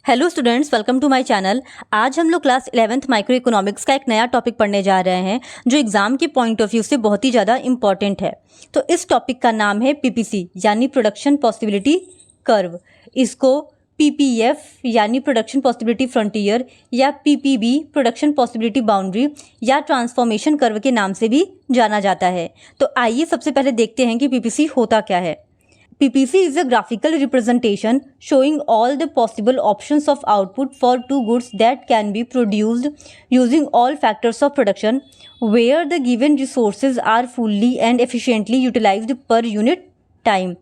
Hello students, welcome to my channel. आज हम लोग क्लास 11th माइक्रो इकोनॉमिक्स का एक नया टॉपिक पढ़ने जा रहे हैं जो एग्जाम के पॉइंट ऑफ व्यू से बहुत ही ज़्यादा इम्पॉर्टेंट है। तो इस टॉपिक का नाम है पीपीसी यानी प्रोडक्शन पॉसिबिलिटी कर्व। इसको पीपीएफ यानी प्रोडक्शन पॉसिबिलिटी फ्रंटियर या पीपीबी प्रोडक्शन पॉसिबिलिटी बाउंड्री या ट्रांसफॉर्मेशन कर्व के नाम से भी जाना जाता है। तो आइए सबसे पहले देखते हैं कि पीपीसी होता क्या है। PPC is a graphical representation showing all the possible options of output for two goods that can be produced using all factors of production where the given resources are fully and efficiently utilized per unit time।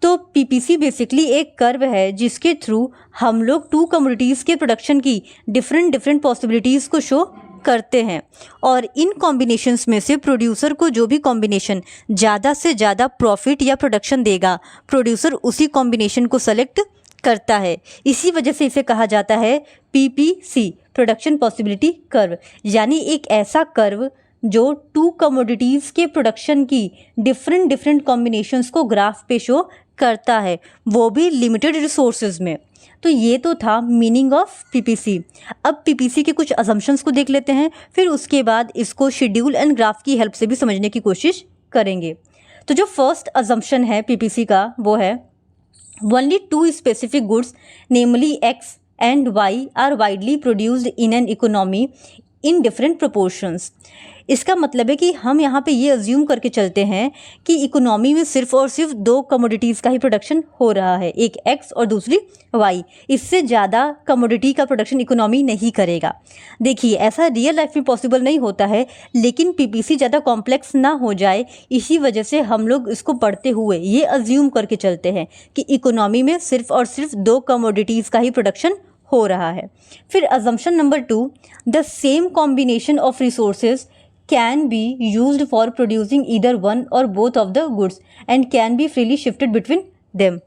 तो PPC basically एक curve है जिसके through हम लोग to commodities के production की different possibilities को show करते हैं और इन कॉम्बिनेशंस में से प्रोड्यूसर को जो भी कॉम्बिनेशन ज़्यादा से ज़्यादा प्रॉफिट या प्रोडक्शन देगा, प्रोड्यूसर उसी कॉम्बिनेशन को सेलेक्ट करता है। इसी वजह से इसे कहा जाता है पीपीसी प्रोडक्शन पॉसिबिलिटी कर्व, यानी एक ऐसा कर्व जो टू कमोडिटीज़ के प्रोडक्शन की डिफरेंट कॉम्बिनेशंस को ग्राफ पे शो करता है, वो भी लिमिटेड रिसोर्सेज में। तो ये तो था मीनिंग ऑफ पीपीसी। अब पीपीसी के कुछ असम्पशंस को देख लेते हैं, फिर उसके बाद इसको शेड्यूल एंड ग्राफ की हेल्प से भी समझने की कोशिश करेंगे। तो जो फर्स्ट असम्पशन है पीपीसी का वो है only two specific goods namely X and Y are widely produced in an economy in different proportions. इसका मतलब है कि हम यहाँ पे ये अज्यूम करके चलते हैं कि इकोनॉमी में सिर्फ और सिर्फ दो कमोडिटीज़ का ही प्रोडक्शन हो रहा है, एक एक्स और दूसरी वाई। इससे ज़्यादा कमोडिटी का प्रोडक्शन इकोनॉमी नहीं करेगा। देखिए, ऐसा रियल लाइफ में पॉसिबल नहीं होता है, लेकिन पीपीसी ज़्यादा कॉम्प्लेक्स ना हो जाए इसी वजह से हम लोग इसको पढ़ते हुए ये अज्यूम करके चलते हैं कि इकोनॉमी में सिर्फ और सिर्फ दो कमोडिटीज़ का ही प्रोडक्शन हो रहा है। फिर assumption number 2, the same combination of resources can be used for producing either one or both of the goods and can be freely shifted between them।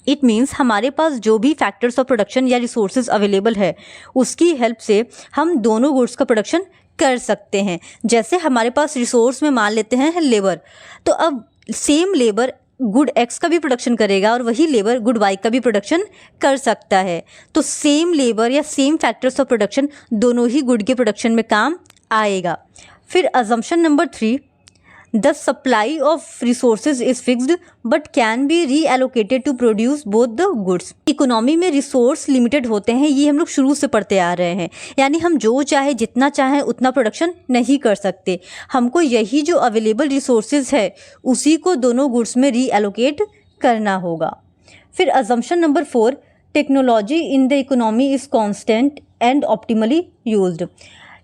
It means हमारे पास जो भी फैक्टर्स ऑफ प्रोडक्शन या resources available है उसकी help से हम दोनों goods का प्रोडक्शन कर सकते हैं। जैसे हमारे पास रिसोर्स में मान लेते हैं लेबर, तो अब सेम लेबर गुड एक्स का भी प्रोडक्शन करेगा और वही लेबर गुड वाई का भी प्रोडक्शन कर सकता है। तो सेम लेबर या सेम फैक्टर्स ऑफ प्रोडक्शन दोनों ही गुड के प्रोडक्शन में काम आएगा। फिर assumption number 3, the supply of resources is fixed but can be reallocated to produce both the goods. Economy में रिसोर्स लिमिटेड होते हैं, ये हम लोग शुरू से पढ़ते आ रहे हैं, यानी हम जो चाहे जितना चाहे उतना प्रोडक्शन नहीं कर सकते। हमको यही जो अवेलेबल रिसोर्सेज है उसी को दोनों गुड्स में रीएलोकेट करना होगा। फिर assumption number 4, technology in the economy is constant and optimally used.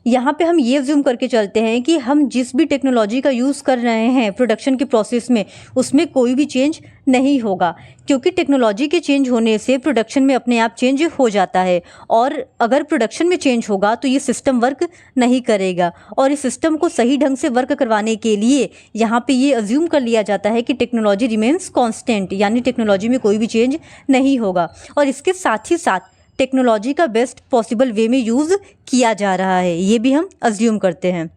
यहाँ पे हम ये अज्यूम करके चलते हैं कि हम जिस भी टेक्नोलॉजी का यूज़ कर रहे हैं प्रोडक्शन के प्रोसेस में उसमें कोई भी चेंज नहीं होगा, क्योंकि टेक्नोलॉजी के चेंज होने से प्रोडक्शन में अपने आप चेंज हो जाता है। और अगर प्रोडक्शन में चेंज होगा तो ये सिस्टम वर्क नहीं करेगा, और इस सिस्टम को सही ढंग से वर्क करवाने के लिए यहाँ पे ये अज्यूम कर लिया जाता है कि टेक्नोलॉजी रिमेन्स कॉन्स्टेंट, यानी टेक्नोलॉजी में कोई भी चेंज नहीं होगा और इसके साथ ही साथ टेक्नोलॉजी का बेस्ट पॉसिबल वे में यूज़ किया जा रहा है, ये भी हम अज्यूम करते हैं।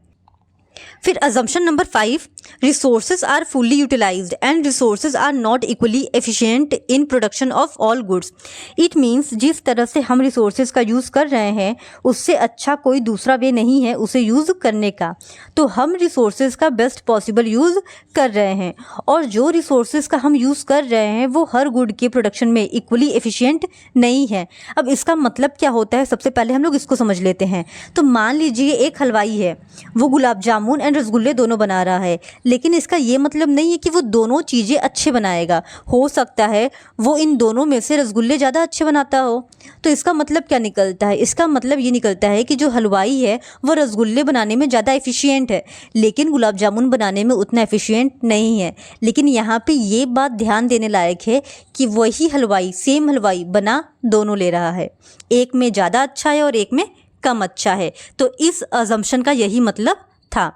फिर assumption number 5, resources are fully utilised and resources are not equally efficient in production of all goods. It means जिस तरह से हम रिसोर्सेज का यूज़ कर रहे हैं उससे अच्छा कोई दूसरा वे नहीं है उसे यूज़ करने का। तो हम रिसोर्सेज का बेस्ट पॉसिबल यूज़ कर रहे हैं और जो रिसोर्सेज का हम यूज़ कर रहे हैं वो हर गुड के प्रोडक्शन में इक्वली एफिशिएंट नहीं है। अब इसका मतलब क्या होता है, सबसे पहले हम लोग इसको समझ लेते हैं। तो मान लीजिए एक हलवाई है, वो गुलाब जामुन एंड रसगुल्ले दोनों बना रहा है, लेकिन इसका ये मतलब नहीं है कि वो दोनों चीज़ें अच्छे बनाएगा। हो सकता है वो इन दोनों में से रसगुल्ले ज़्यादा अच्छे बनाता हो। तो इसका मतलब क्या निकलता है, इसका मतलब ये निकलता है कि जो हलवाई है वो रसगुल्ले बनाने में ज़्यादा एफिशिएंट है लेकिन गुलाब जामुन बनाने में उतना एफिशिएंट नहीं है। लेकिन यहाँ पे ये बात ध्यान देने लायक है कि वही हलवाई सेम हलवाई बना दोनों ले रहा है, एक में ज़्यादा अच्छा है और एक में कम अच्छा है। तो इस अजम्पशन का यही मतलब था।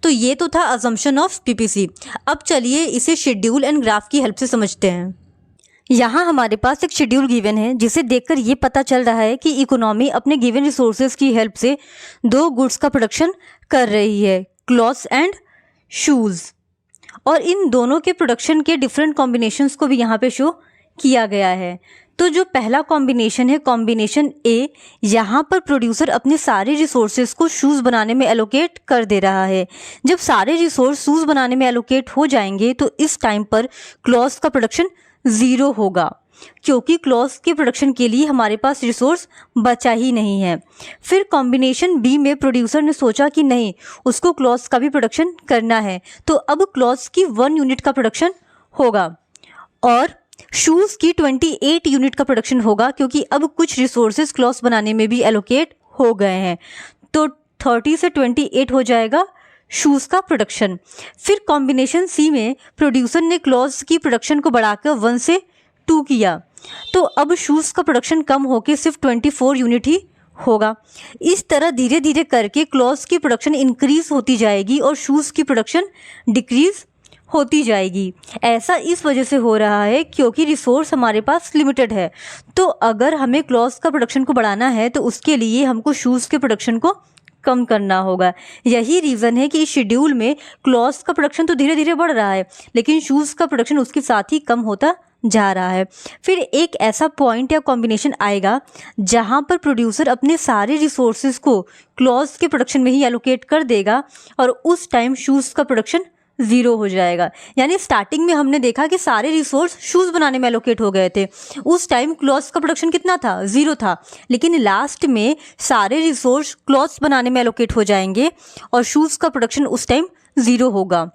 तो ये तो था अजम्पशन ऑफ पीपीसी। अब चलिए इसे शेड्यूल एंड ग्राफ की हेल्प से समझते हैं। यहाँ हमारे पास एक शेड्यूल गिवन है जिसे देखकर ये पता चल रहा है कि इकोनॉमी अपने गिवन रिसोर्सेज की हेल्प से दो गुड्स का प्रोडक्शन कर रही है, क्लॉथ्स एंड शूज़, और इन दोनों के प्रोडक्शन के डिफरेंट कॉम्बिनेशंस को भी यहाँ पे शो किया गया है। तो जो पहला कॉम्बिनेशन है, कॉम्बिनेशन ए, यहाँ पर प्रोड्यूसर अपने सारे रिसोर्सेज को शूज़ बनाने में एलोकेट कर दे रहा है। जब सारे रिसोर्स शूज़ बनाने में एलोकेट हो जाएंगे तो इस टाइम पर क्लॉथ का प्रोडक्शन 0 होगा, क्योंकि क्लॉथ के प्रोडक्शन के लिए हमारे पास रिसोर्स बचा ही नहीं है। फिर कॉम्बिनेशन बी में प्रोड्यूसर ने सोचा कि नहीं, उसको क्लॉथ का भी प्रोडक्शन करना है, तो अब क्लॉथ की 1 यूनिट का प्रोडक्शन होगा और शूज़ की 28 यूनिट का प्रोडक्शन होगा, क्योंकि अब कुछ रिसोर्सेज क्लॉथ बनाने में भी एलोकेट हो गए हैं। तो 30 से 28 हो जाएगा शूज़ का प्रोडक्शन। फिर कॉम्बिनेशन सी में प्रोड्यूसर ने क्लॉथ की प्रोडक्शन को बढ़ाकर 1 से 2 किया, तो अब शूज़ का प्रोडक्शन कम होकर सिर्फ 24 यूनिट ही होगा। इस तरह धीरे धीरे करके क्लॉथ की प्रोडक्शन इंक्रीज़ होती जाएगी और शूज़ की प्रोडक्शन डिक्रीज़ होती जाएगी। ऐसा इस वजह से हो रहा है क्योंकि रिसोर्स हमारे पास लिमिटेड है। तो अगर हमें क्लॉथ का प्रोडक्शन को बढ़ाना है तो उसके लिए हमको शूज़ के प्रोडक्शन को कम करना होगा। यही रीज़न है कि इस शेड्यूल में क्लॉथ का प्रोडक्शन तो धीरे धीरे बढ़ रहा है, लेकिन शूज़ का प्रोडक्शन उसके साथ ही कम होता जा रहा है। फिर एक ऐसा पॉइंट या कॉम्बिनेशन आएगा जहां पर प्रोड्यूसर अपने सारे रिसोर्सेज को क्लॉथ के प्रोडक्शन में ही एलोकेट कर देगा और उस टाइम शूज़ का प्रोडक्शन 0 हो जाएगा। यानी स्टार्टिंग में हमने देखा कि सारे रिसोर्स शूज़ बनाने में एलोकेट हो गए थे, उस टाइम क्लॉथ्स का प्रोडक्शन कितना था, 0 था। लेकिन लास्ट में सारे रिसोर्स क्लॉथ्स बनाने में एलोकेट हो जाएंगे और शूज़ का प्रोडक्शन उस टाइम 0 होगा।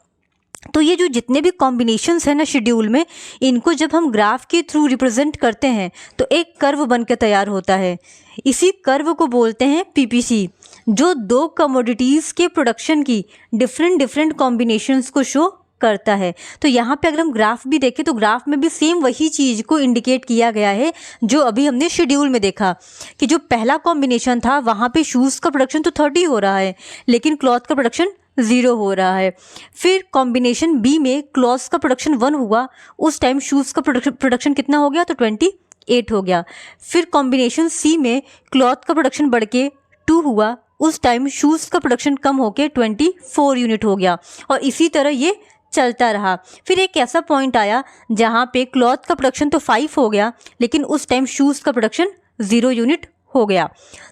तो ये जो जितने भी कॉम्बिनेशंस हैं ना शेड्यूल में, इनको जब हम ग्राफ के थ्रू रिप्रेजेंट करते हैं तो एक कर्व बनकर तैयार होता है। इसी कर्व को बोलते हैं पीपीसी, जो 2 कमोडिटीज़ के प्रोडक्शन की डिफरेंट कॉम्बिनेशंस को शो करता है। तो यहाँ पे अगर हम ग्राफ भी देखें तो ग्राफ में भी सेम वही चीज़ को इंडिकेट किया गया है जो अभी हमने शेड्यूल में देखा कि जो पहला कॉम्बिनेशन था वहाँ पे शूज़ का प्रोडक्शन तो 30 हो रहा है, लेकिन क्लॉथ का प्रोडक्शन 0 हो रहा है। फिर कॉम्बिनेशन बी में क्लॉथ का प्रोडक्शन 1 हुआ, उस टाइम शूज़ का प्रोडक्शन कितना हो गया, तो 28 हो गया। फिर कॉम्बिनेशन सी में क्लॉथ का प्रोडक्शन बढ़ के 2 हुआ, उस टाइम शूज़ का प्रोडक्शन कम होकर 24 यूनिट हो गया और इसी तरह ये चलता रहा। फिर एक ऐसा पॉइंट आया जहाँ पे क्लॉथ का प्रोडक्शन तो 5 हो गया, लेकिन उस टाइम शूज़ का प्रोडक्शन 0 यूनिट हो गया।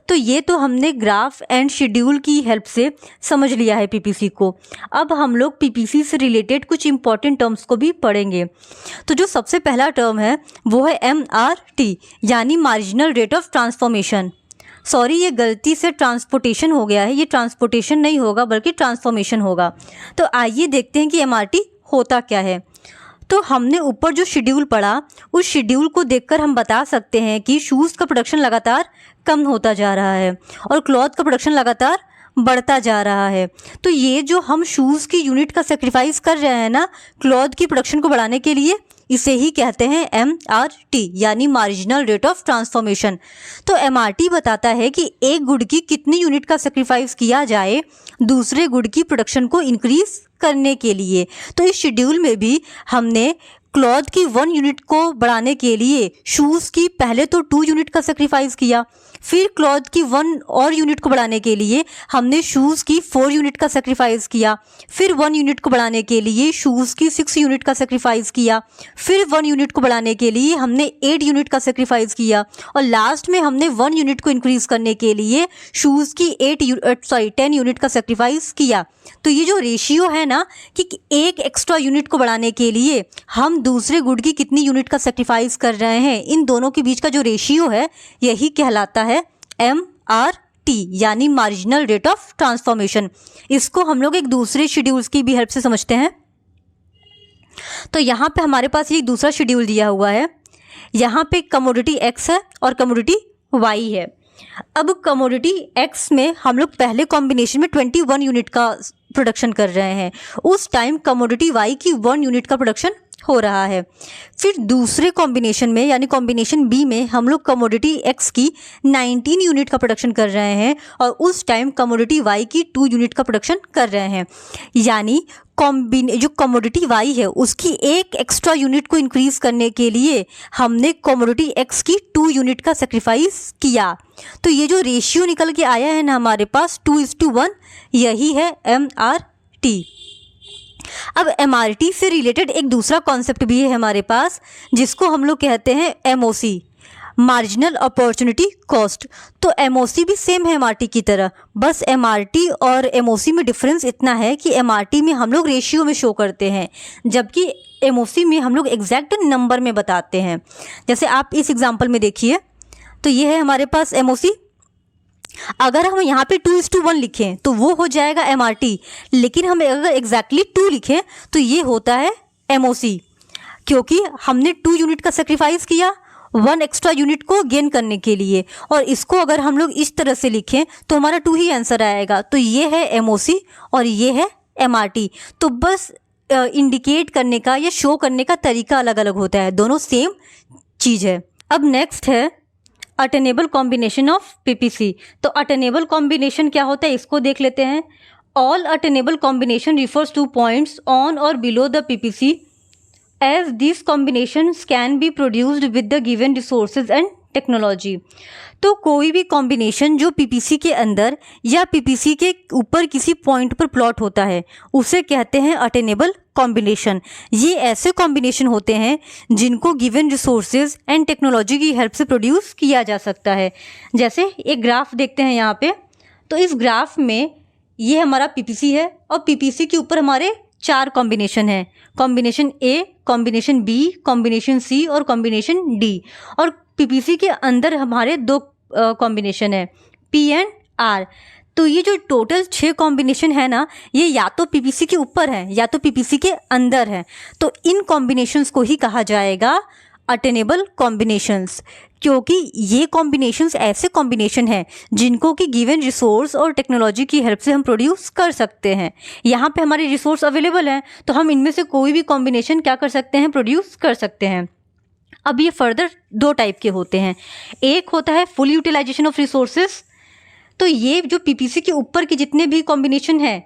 तो ये तो हमने ग्राफ एंड शेड्यूल की हेल्प से समझ लिया है पीपीसी को। अब हम लोग पीपीसी से रिलेटेड कुछ इंपॉर्टेंट टर्म्स को भी पढ़ेंगे। तो जो सबसे पहला टर्म है वो है MRT, यानी marginal rate of transformation. Sorry, ये गलती से ट्रांसपोर्टेशन हो गया है, ये ट्रांसपोर्टेशन नहीं होगा बल्कि ट्रांसफॉर्मेशन होगा। तो आइए देखते हैं कि MRT होता क्या है। तो हमने ऊपर जो शेड्यूल पढ़ा, उस शेड्यूल को देखकर हम बता सकते हैं कि शूज़ का प्रोडक्शन लगातार कम होता जा रहा है और क्लॉथ का प्रोडक्शन लगातार बढ़ता जा रहा है। तो ये जो हम शूज़ की यूनिट का सेक्रीफाइस कर रहे हैं ना क्लॉथ की प्रोडक्शन को बढ़ाने के लिए, इसे ही कहते हैं MRT, यानी मार्जिनल रेट ऑफ ट्रांसफॉर्मेशन। तो MRT बताता है कि एक गुड की कितनी यूनिट का सेक्रीफाइस किया जाए दूसरे गुड की प्रोडक्शन को इंक्रीज करने के लिए। तो इस शेड्यूल में भी हमने क्लॉथ की 1 यूनिट को बढ़ाने के लिए शूज़ की पहले तो 2 यूनिट का सेक्रीफाइस किया, फिर क्लॉथ की 1 और यूनिट को बढ़ाने के लिए हमने शूज़ की 4 यूनिट का सेक्रीफाइस किया, फिर 1 यूनिट को बढ़ाने के लिए शूज़ की 6 यूनिट का सेक्रीफाइस किया, फिर 1 यूनिट को बढ़ाने के लिए हमने 8 यूनिट का सेक्रीफाइस किया और लास्ट में हमने 1 यूनिट को इंक्रीज़ करने के लिए शूज़ की 10 यूनिट का सेक्रीफाइस किया। तो ये जो रेशियो है ना कि एक एक्स्ट्रा यूनिट को बढ़ाने के लिए हम दूसरे गुड की कितनी यूनिट का सेक्रीफाइस कर रहे हैं, इन दोनों के बीच का जो रेशियो है यही कहलाता है MRT, यानी मार्जिनल रेट ऑफ ट्रांसफॉर्मेशन। इसको हम लोग एक दूसरे शेड्यूल्स की भी हेल्प से समझते हैं। तो यहाँ पे हमारे पास ये दूसरा शेड्यूल दिया हुआ है, यहाँ पे कमोडिटी X है और कमोडिटी Y है। अब कमोडिटी X में हम लोग पहले कॉम्बिनेशन में 21 यूनिट का प्रोडक्शन कर रहे हैं, उस टाइम कमोडिटी Y की 1 यूनिट का प्रोडक्शन हो रहा है। फिर दूसरे कॉम्बिनेशन में यानी कॉम्बिनेशन बी में हम लोग कमोडिटी X की 19 यूनिट का प्रोडक्शन कर रहे हैं और उस टाइम कमोडिटी Y की 2 यूनिट का प्रोडक्शन कर रहे हैं। यानी जो कमोडिटी Y है उसकी एक एक्स्ट्रा यूनिट को इंक्रीज करने के लिए हमने कमोडिटी X की 2 यूनिट का सेक्रीफाइस किया। तो ये जो रेशियो निकल के आया है ना हमारे पास 2:1, यही है MRT। अब MRT से रिलेटेड एक दूसरा कॉन्सेप्ट भी है हमारे पास, जिसको हम लोग कहते हैं MOC, मार्जिनल अपॉर्चुनिटी कॉस्ट। तो MOC भी सेम है MRT की तरह, बस MRT और MOC में डिफरेंस इतना है कि MRT में हम लोग रेशियो में शो करते हैं, जबकि MOC में हम लोग एग्जैक्ट नंबर में बताते हैं। जैसे आप इस एग्जांपल में देखिए, तो ये है हमारे पास MOC। अगर हम यहाँ पे 2:1 लिखें तो वो हो जाएगा MRT, लेकिन हम अगर एग्जैक्टली 2 लिखें तो ये होता है MOC, क्योंकि हमने 2 यूनिट का सेक्रीफाइस किया 1 एक्स्ट्रा यूनिट को गेन करने के लिए। और इसको अगर हम लोग इस तरह से लिखें तो हमारा 2 ही आंसर आएगा। तो ये है MOC और ये है MRT। तो बस इंडिकेट करने का या शो करने का तरीका अलग अलग होता है, दोनों सेम चीज़ है। अब नेक्स्ट है अटेनेबल कॉम्बिनेशन ऑफ PPC। तो अटेनेबल कॉम्बिनेशन क्या होता है, इसको देख लेते हैं। All attainable combination refers to points on और below the PPC as these combinations can be produced with the given resources and technology। तो कोई भी कॉम्बिनेशन जो PPC के अंदर या PPC के ऊपर किसी पॉइंट पर प्लॉट होता है उसे कहते हैं अटेनेबल कॉम्बिनेशन। ये ऐसे कॉम्बिनेशन होते हैं जिनको गिवन रिसोर्सेज एंड टेक्नोलॉजी की हेल्प से प्रोड्यूस किया जा सकता है। जैसे एक ग्राफ देखते हैं यहाँ पे, तो इस ग्राफ में ये हमारा PPC है और PPC के ऊपर हमारे 4 कॉम्बिनेशन है, combination A, combination B, combination C और कॉम्बिनेशन D। और PPC के अंदर हमारे 2 कॉम्बिनेशन है, P एंड R। तो ये जो टोटल 6 कॉम्बिनेशन है ना, ये या तो PPC के ऊपर है या तो PPC के अंदर है। तो इन कॉम्बिनेशंस को ही कहा जाएगा अटेनेबल कॉम्बिनेशंस, क्योंकि ये कॉम्बिनेशंस ऐसे कॉम्बिनेशन हैं जिनको कि गिवन रिसोर्स और टेक्नोलॉजी की हेल्प से हम प्रोड्यूस कर सकते हैं। यहाँ पे हमारे रिसोर्स अवेलेबल हैं तो हम इनमें से कोई भी कॉम्बिनेशन क्या कर सकते हैं, प्रोड्यूस कर सकते हैं। अब ये फर्दर 2 टाइप के होते हैं। एक होता है फुल यूटिलाइजेशन ऑफ रिसोर्सेज। तो ये जो PPC के ऊपर के जितने भी कॉम्बिनेशन हैं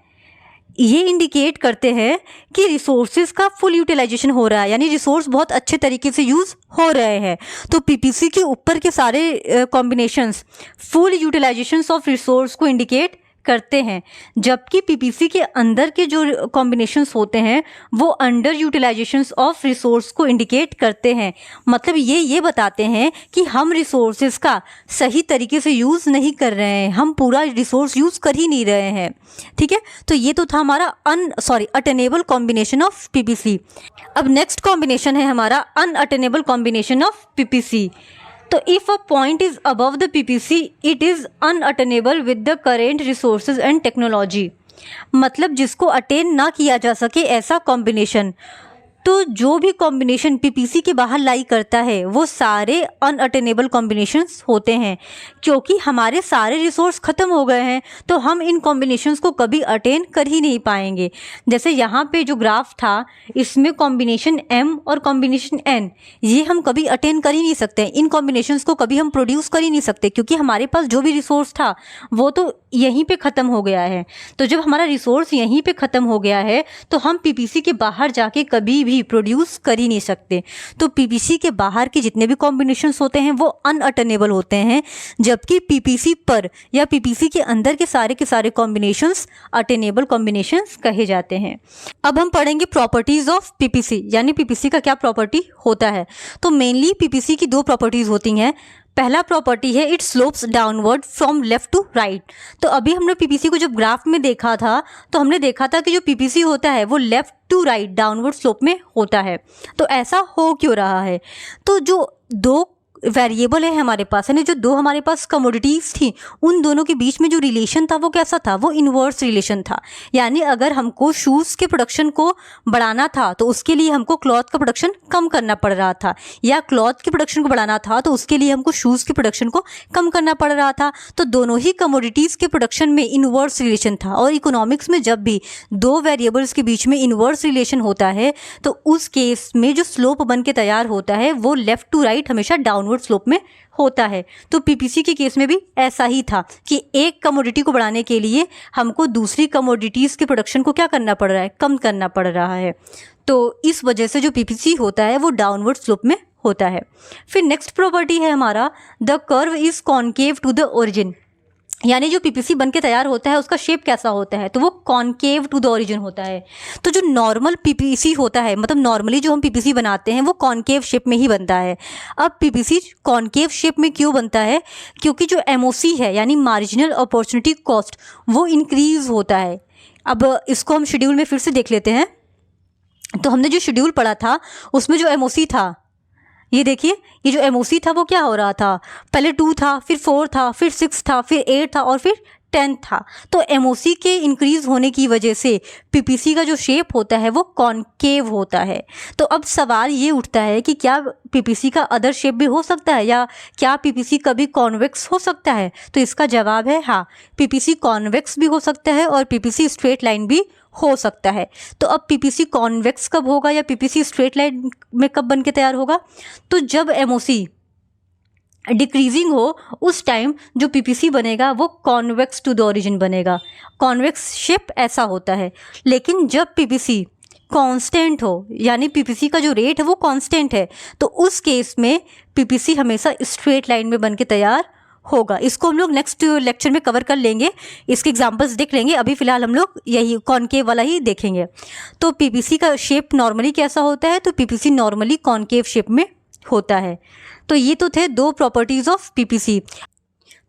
ये इंडिकेट करते हैं कि रिसोर्सेज का फुल यूटिलाइजेशन हो रहा है, यानी रिसोर्स बहुत अच्छे तरीके से यूज़ हो रहे हैं। तो PPC के ऊपर के सारे combinations full utilisations of resource को इंडिकेट करते हैं, जबकि PPC के अंदर के जो कॉम्बिनेशंस होते हैं वो अंडर यूटिलाइजेशंस ऑफ रिसोर्स को इंडिकेट करते हैं। मतलब ये बताते हैं कि हम रिसोर्सेज का सही तरीके से यूज़ नहीं कर रहे हैं, हम पूरा रिसोर्स यूज़ कर ही नहीं रहे हैं। ठीक है, तो ये तो था हमारा अटेनेबल कॉम्बिनेशन ऑफ PPC। अब नेक्स्ट कॉम्बिनेशन है हमारा अनअटेनेबल कॉम्बिनेशन ऑफ PPC। तो if a point is above the PPC it is unattainable with the current resources and technology. मतलब जिसको अटेन ना किया जा सके ऐसा कॉम्बिनेशन। तो जो भी कॉम्बिनेशन PPC के बाहर लाई करता है वो सारे अनअटेनेबल कॉम्बिनेशंस होते हैं, क्योंकि हमारे सारे रिसोर्स ख़त्म हो गए हैं तो हम इन कॉम्बिनेशंस को कभी अटेन कर ही नहीं पाएंगे। जैसे यहाँ पे जो ग्राफ था इसमें कॉम्बिनेशन M और कॉम्बिनेशन N ये हम कभी अटेन कर ही नहीं सकते, इन कॉम्बिनेशंस को कभी हम प्रोड्यूस कर ही नहीं सकते, क्योंकि हमारे पास जो भी रिसोर्स था वो तो यहीं पे ख़त्म हो गया है। तो जब हमारा रिसोर्स यहीं पे ख़त्म हो गया है तो हम PPC के बाहर जाके कभी भी प्रोड्यूस कर ही नहीं सकते। तो PPC के बाहर के जितने भी कॉम्बिनेशंस होते हैं वो अनअटेनेबल होते हैं, जबकि PPC पर या PPC के अंदर के सारे कॉम्बिनेशंस अटेनेबल कॉम्बिनेशंस कहे जाते हैं। अब हम पढ़ेंगे प्रॉपर्टीज़ ऑफ PPC, यानी PPC का क्या प्रॉपर्टी होता है। तो मेनली PPC की 2 प्रॉपर्टीज़ होती हैं। पहला प्रॉपर्टी है it slopes downward from left to right. तो अभी हमने PPC को जब ग्राफ में देखा था तो हमने देखा था कि जो PPC होता है वो left to right downward slope में होता है। तो ऐसा हो क्यों रहा है? तो जो 2 वेरिएबल है हमारे पास, है ना, जो 2 हमारे पास कमोडिटीज़ थी उन दोनों के बीच में जो रिलेशन था वो कैसा था, वो इन्वर्स रिलेशन था। यानी अगर हमको शूज़ के प्रोडक्शन को बढ़ाना था तो उसके लिए हमको क्लॉथ का प्रोडक्शन कम करना पड़ रहा था, या क्लॉथ के प्रोडक्शन को बढ़ाना था तो उसके लिए हमको शूज़ के प्रोडक्शन को कम करना पड़ रहा था। तो दोनों ही कमोडिटीज़ के प्रोडक्शन में इन्वर्स रिलेशन था। और इकोनॉमिक्स में जब भी 2 वेरिएबल्स के बीच में इन्वर्स रिलेशन होता है तो उस केस में जो स्लोप बन के तैयार होता है वो लेफ्ट टू राइट हमेशा डाउनवर्ड स्लोप में होता है। तो PPC के केस में भी ऐसा ही था कि एक कमोडिटी को बढ़ाने के लिए हमको दूसरी कमोडिटीज़ के प्रोडक्शन को क्या करना पड़ रहा है, कम करना पड़ रहा है। तो इस वजह से जो PPC होता है वो डाउनवर्ड स्लोप में होता है। फिर नेक्स्ट प्रॉपर्टी है हमारा the curve is concave to the origin, यानी जो पीपीसी बन के तैयार होता है उसका शेप कैसा होता है, तो वो कॉनकेव टू द ओरिजिन होता है। तो जो नॉर्मल पीपीसी होता है, मतलब नॉर्मली जो हम पीपीसी बनाते हैं वो कॉनकेव शेप में ही बनता है। अब पीपीसी कॉनकेव शेप में क्यों बनता है, क्योंकि जो एमओसी है यानी मार्जिनल अपॉर्चुनिटी कॉस्ट वो इंक्रीज होता है। अब इसको हम शेड्यूल में फिर से देख लेते हैं। तो हमने जो शेड्यूल पढ़ा था उसमें जो एमओसी था, ये देखिए, ये जो एमओसी था वो क्या हो रहा था, पहले 2 था, फिर 4 था, फिर 6 था, फिर 8 था और फिर 10 था। तो एमओसी के इंक्रीज होने की वजह से पीपीसी का जो शेप होता है वो कॉनकेव होता है। तो अब सवाल ये उठता है कि क्या पीपीसी का अदर शेप भी हो सकता है, या क्या पीपीसी कभी कॉन्वेक्स हो सकता है? तो इसका जवाब है हाँ, पीपीसी कॉन्वेक्स भी हो सकता है और पीपीसी स्ट्रेट लाइन भी हो सकता है। तो अब पीपीसी कॉन्वेक्स कब होगा या पीपीसी स्ट्रेट लाइन में कब बन के तैयार होगा? तो जब एमओसी डिक्रीजिंग हो उस टाइम जो पीपीसी बनेगा वो कॉन्वेक्स टू द ओरिजिन बनेगा। कॉन्वेक्स शेप ऐसा होता है। लेकिन जब पीपीसी कांस्टेंट हो, यानी पीपीसी का जो रेट है वो कांस्टेंट है, तो उस केस में पीपीसी हमेशा स्ट्रेट लाइन में बन के तैयार होगा। इसको हम लोग नेक्स्ट लेक्चर में कवर कर लेंगे, इसके एग्जांपल्स देख लेंगे। अभी फिलहाल हम लोग यही कॉनकेव वाला ही देखेंगे। तो पीपीसी का शेप नॉर्मली कैसा होता है, तो पीपीसी नॉर्मली कॉनकेव शेप में होता है। तो ये तो थे 2 प्रॉपर्टीज ऑफ पीपीसी।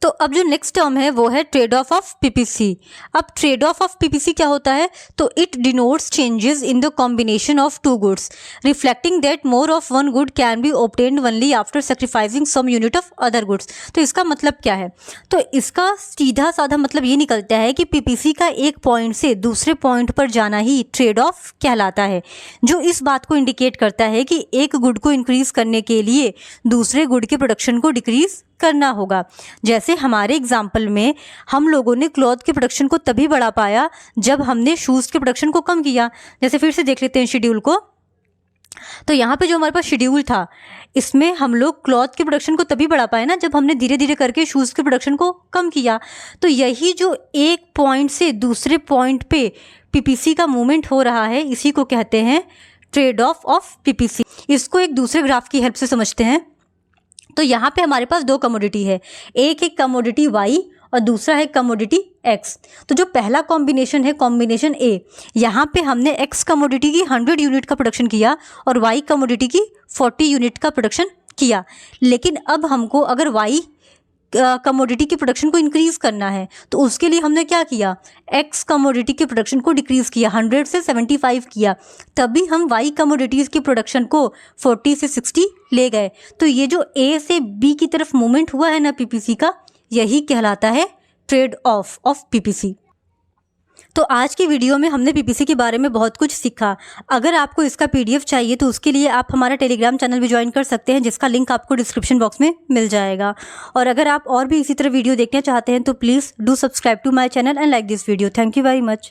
तो अब जो नेक्स्ट टर्म है वो है ट्रेड ऑफ पीपीसी। अब ट्रेड ऑफ पीपीसी क्या होता है, तो it denotes changes in the combination of 2 goods reflecting that more of one good can be obtained only after sacrificing some unit of other goods. तो इसका मतलब क्या है, तो इसका सीधा साधा मतलब ये निकलता है कि पीपीसी का एक पॉइंट से दूसरे पॉइंट पर जाना ही ट्रेड ऑफ कहलाता है, जो इस बात को इंडिकेट करता है कि एक गुड को इंक्रीज करने के लिए दूसरे गुड के प्रोडक्शन को डिक्रीज करना होगा। जैसे हमारे एग्जाम्पल में हम लोगों ने क्लॉथ के प्रोडक्शन को तभी बढ़ा पाया जब हमने शूज़ के प्रोडक्शन को कम किया। जैसे फिर से देख लेते हैं शेड्यूल को। तो यहाँ पे जो हमारे पास शेड्यूल था इसमें हम लोग क्लॉथ के प्रोडक्शन को तभी बढ़ा पाए ना जब हमने धीरे धीरे करके शूज़ के प्रोडक्शन को कम किया। तो यही जो एक पॉइंट से दूसरे पॉइंट पे पीपीसी का मूवमेंट हो रहा है, इसी को कहते हैं ट्रेड ऑफ पीपीसी। इसको एक दूसरे ग्राफ की हेल्प से समझते हैं। तो यहाँ पे हमारे पास 2 कमोडिटी है, एक है कमोडिटी वाई और दूसरा है कमोडिटी एक्स। तो जो पहला कॉम्बिनेशन है कॉम्बिनेशन ए, यहाँ पे हमने एक्स कमोडिटी की 100 यूनिट का प्रोडक्शन किया और वाई कमोडिटी की 40 यूनिट का प्रोडक्शन किया। लेकिन अब हमको अगर वाई कमोडिटी की प्रोडक्शन को इंक्रीज करना है तो उसके लिए हमने क्या किया, एक्स कमोडिटी के प्रोडक्शन को डिक्रीज किया, 100 से 75 किया, तभी हम वाई कमोडिटीज़ की प्रोडक्शन को 40 से 60 ले गए। तो ये जो ए से बी की तरफ मूवमेंट हुआ है ना पीपीसी का, यही कहलाता है ट्रेड ऑफ पीपीसी। तो आज की वीडियो में हमने पीपीसी के बारे में बहुत कुछ सीखा। अगर आपको इसका पीडीएफ चाहिए तो उसके लिए आप हमारा टेलीग्राम चैनल भी ज्वाइन कर सकते हैं, जिसका लिंक आपको डिस्क्रिप्शन बॉक्स में मिल जाएगा। और अगर आप और भी इसी तरह वीडियो देखना चाहते हैं तो please do subscribe to my channel and like this video. Thank you very much.